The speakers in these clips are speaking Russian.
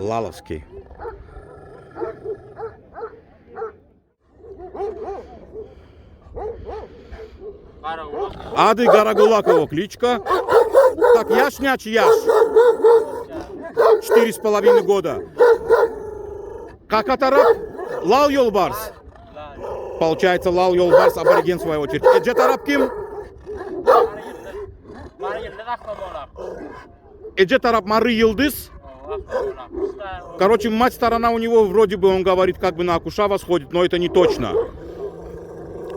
Лаловский. Ады Гарагулак его кличка. Так, Яшняч Яш. 4,5 года. Как Атараб? Лал Йолбарс. Получается, Лал Йолбарс абориген в свою очередь. Эджет Араб Ким? Эджет Араб Мары Йылдыз. Короче, мать сторона у него, вроде бы он говорит, как бы на Акушава сходит, но это не точно.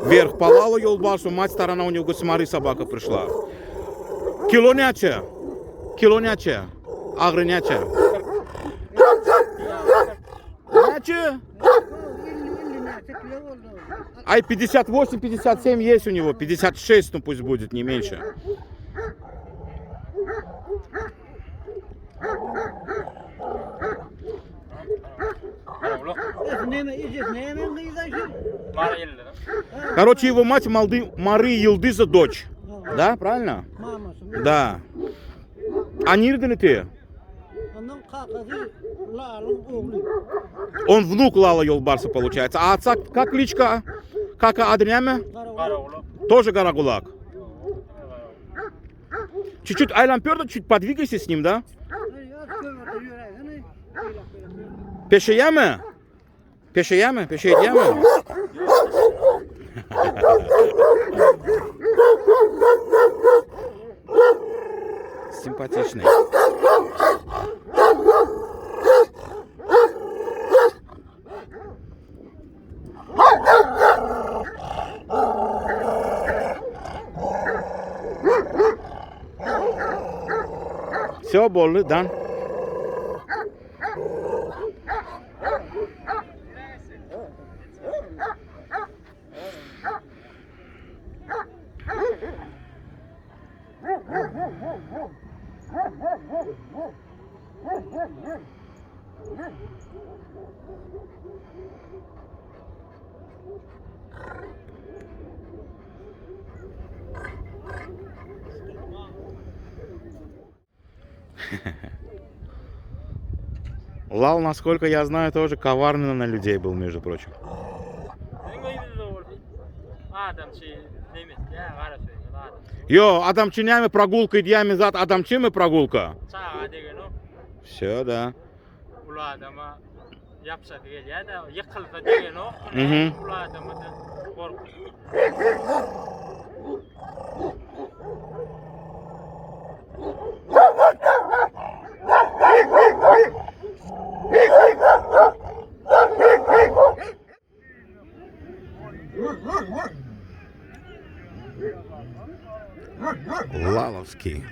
Вверх по Лалу Йолбарсу, мать сторона у него с Мары собака пришла. Килоняча. Килоняча. Агрыняча. Няча. Ай, 58-57 есть у него, 56, ну пусть будет, не меньше. Короче, его мать Мары Йылдыза дочь. Да, правильно? Да. А Нирден ты? Он внук Лала Йолбарса получается. А отца как кличка? Как Адряме? Тоже Гарагулак. Чуть-чуть айламперда, чуть подвигайся с ним, да? Пешеяме? Пешеяме? Пешеяме? Симпатичный. Все, болы, дан. Лал, насколько я знаю, тоже коварный на людей был, между прочим. Йо, адамчинями прогулка, идями зад, адамчими прогулка. Все, да. Лаловский.